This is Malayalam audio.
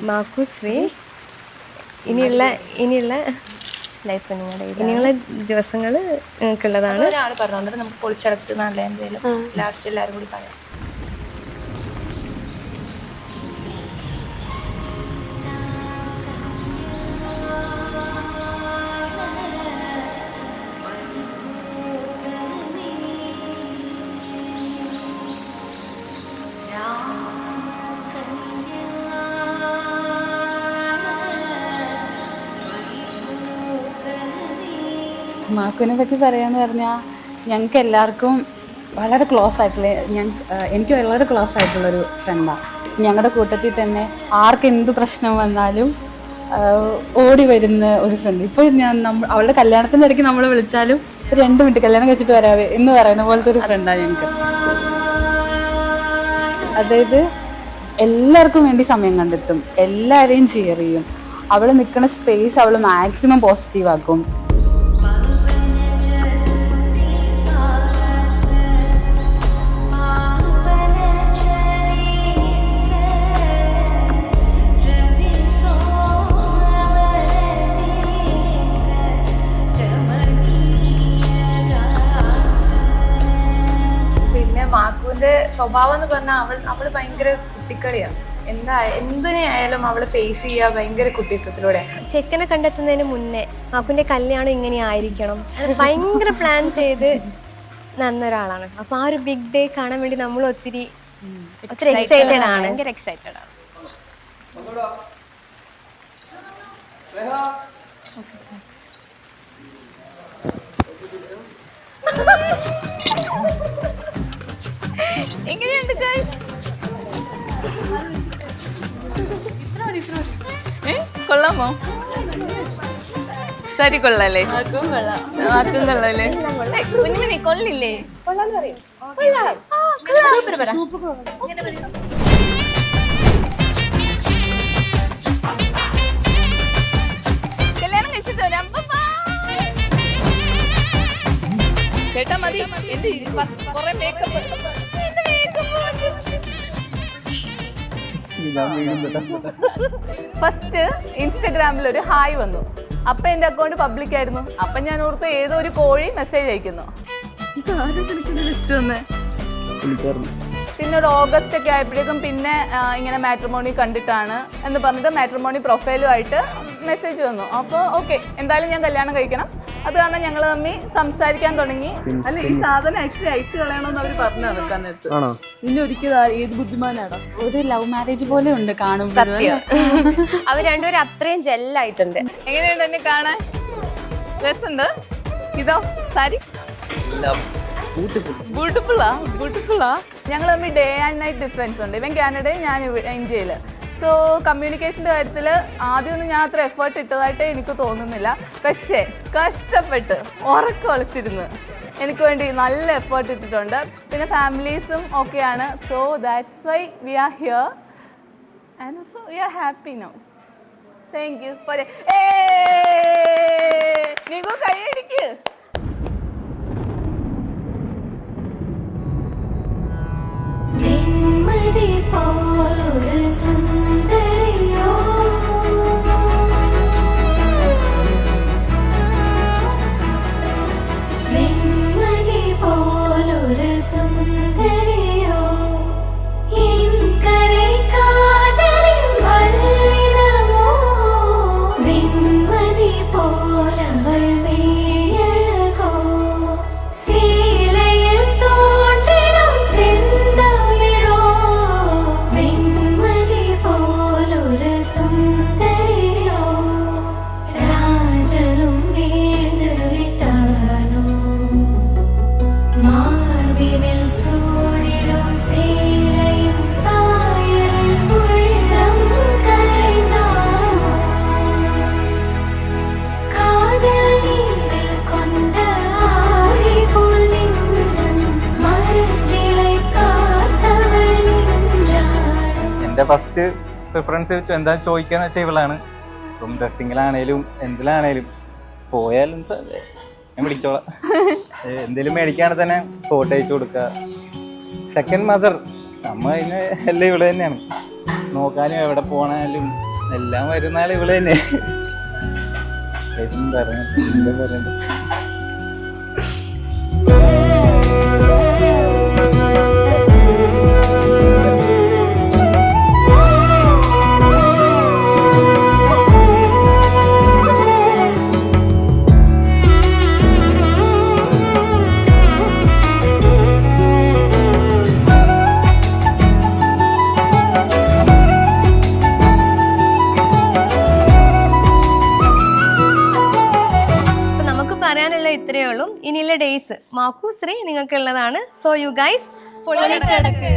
മാക്കു ശ്രീ ഇനിയുള്ള ലൈഫ് ഇനിയുള്ള ദിവസങ്ങൾ നിങ്ങൾക്കുള്ളതാണ്. ഒരാൾ പറഞ്ഞു എന്നിട്ട് നമുക്ക് പൊളിച്ചടക്ക് നല്ല എന്തെങ്കിലും ലാസ്റ്റ് എല്ലാവരും കൂടി പറയാം. മാക്കുവിനെ പറ്റി പറയാന്ന് പറഞ്ഞാൽ ഞങ്ങൾക്ക് എല്ലാവർക്കും വളരെ ക്ലോസ് ആയിട്ടുള്ള എനിക്ക് വളരെ ക്ലോസ് ആയിട്ടുള്ളൊരു ഫ്രണ്ടാണ്. ഞങ്ങളുടെ കൂട്ടത്തിൽ തന്നെ ആർക്ക് എന്ത് പ്രശ്നം വന്നാലും ഓടി വരുന്ന ഒരു ഫ്രണ്ട്. ഇപ്പോൾ അവളുടെ കല്യാണത്തിൻ്റെ ഇടയ്ക്ക് നമ്മൾ വിളിച്ചാലും 2 മിനിറ്റ് കല്യാണം കഴിച്ചിട്ട് വരാവേ എന്ന് പറയുന്ന പോലത്തെ ഒരു ഫ്രണ്ടാണ് ഞങ്ങൾക്ക്. അതായത് എല്ലാവർക്കും വേണ്ടി സമയം കണ്ടെത്തും, എല്ലാവരെയും ചെയർ ചെയ്യും. അവൾ നിൽക്കുന്ന സ്പേസ് അവൾ മാക്സിമം പോസിറ്റീവ് ആക്കും. മാക്കുവിന്റെ സ്വഭാവം എന്ന് പറഞ്ഞാൽ അവള് ഭയങ്കര കുട്ടിക്കളിയാണ്. എന്തിനായാലും അവള് ഫേസ് ചെയ്യുക ഭയങ്കര കുട്ടിത്വത്തിലൂടെ. ചെക്കനെ കണ്ടെത്തുന്നതിന് മുന്നേ മാക്കുവിന്റെ കല്യാണം ഇങ്ങനെ ആയിരിക്കണം ഭയങ്കര പ്ലാൻ ചെയ്ത് നന്നൊരാളാണ്. അപ്പൊ ആ ഒരു ബിഗ് ഡേ കാണാൻ വേണ്ടി നമ്മൾ ഒത്തിരി എക്സൈറ്റഡ് ആണ്. ഭയങ്കര എക്സൈറ്റഡ് ആണ്. എങ്ങനെയുണ്ട് ഗൈസ്? കൊള്ളാമോ? സരി കൊള്ളാല്ലേ? ആക്കും കൊള്ളാല്ലേ? കുഞ്ഞിനെ കൊള്ളില്ലേ? കല്യാണം കഴിച്ചിട്ട് വരാം. ചേട്ടാ മതി. എന്റെ കൊറേ മേക്കപ്പ്. ഫസ്റ്റ് ഇൻസ്റ്റഗ്രാമിൽ ഒരു ഹായ് വന്നു. അപ്പൊ എന്റെ അക്കൗണ്ട് പബ്ലിക് ആയിരുന്നു. അപ്പൊ ഞാൻ ഓർത്ത് ഏതോ ഒരു കോഴി മെസ്സേജ് അയക്കുന്നു. പിന്നെ ഒരു ഓഗസ്റ്റ് ഒക്കെ ആയപ്പോഴേക്കും പിന്നെ ഇങ്ങനെ മാട്രിമോണി കണ്ടിട്ടാണ് എന്ന് പറഞ്ഞിട്ട് മാട്രിമോണി പ്രൊഫൈലുമായിട്ട് മെസ്സേജ് വന്നു. അപ്പോൾ ഓക്കെ, എന്തായാലും ഞാൻ കല്യാണം കഴിക്കണം. അത് കാരണം ഞങ്ങൾ തമ്മിൽ സംസാരിക്കാൻ തുടങ്ങി. അല്ല, ഈ സാധനം ആക്ച്വലി അയച്ചു കളയണമെന്ന് അവർ പറഞ്ഞു നടക്കാൻ നേരത്ത്. നിന്നെ ഒരിക്കലും ഏത് ബുദ്ധിമാനാണോ? ഒരു ലവ് മാരേജ് പോലെ ഉണ്ട് കാണുമ്പോൾ. അവർ രണ്ടുപേരും അത്രയും ജെല്ലായിട്ടുണ്ട്. എങ്ങനെയുണ്ട് എന്നെ കാണാൻ? രസമുണ്ട്. ഇതോ സാരി ബ്യൂട്ടിഫുള്ളാ. ഞങ്ങൾ തമ്മിൽ ഡേ ആൻഡ് നൈറ്റ് ഡിഫറൻസ് ഉണ്ട്. ഇവൻ കാനഡയിൽ, ഞാൻ ഇന്ത്യയിൽ. സോ കമ്മ്യൂണിക്കേഷൻ്റെ കാര്യത്തിൽ ആദ്യമൊന്നും ഞാൻ അത്ര എഫേർട്ട് ഇട്ടതായിട്ട് എനിക്ക് തോന്നുന്നില്ല. പക്ഷേ കഷ്ടപ്പെട്ട് ഉറക്കം ഒളിച്ചിരുന്ന് എനിക്ക് വേണ്ടി നല്ല എഫേർട്ട് ഇട്ടിട്ടുണ്ട്. പിന്നെ ഫാമിലീസും ഓക്കെയാണ്. So that's why we are here and so we are happy now. Thank you. പോരെ നീക്കു കഴിയടിക്ക്. എൻ്റെ ഫസ്റ്റ് പ്രിഫറൻസ് എന്താ ചോദിക്കാന്ന് വെച്ചാൽ ഇവളാണ്. ഇപ്പം ഡ്രസ്സിങ്ങിലാണേലും എന്തിലാണേലും പോയാലും ഞാൻ വിളിച്ചോളാം. എന്തെങ്കിലും മേടിക്കുകയാണെങ്കിൽ തന്നെ ഫോട്ടോ അയച്ചു കൊടുക്കുക. സെക്കൻഡ് മദർ നമ്മ അതിന് എല്ലാം ഇവള് തന്നെയാണ്. നോക്കാനും എവിടെ പോണാലും എല്ലാം വരുന്ന ആൾ ഇവള് തന്നെ. എന്താ പറയണ്ട. അപ്പൊ നമുക്ക് പറയാനുള്ള ഇത്രയേ ഉള്ളൂ. ഇനിയുള്ള ഡേയ്സ് മാക്കു ശ്രീ നിങ്ങൾക്കുള്ളതാണ്. So you guys പൊളിച്ചടക്ക്.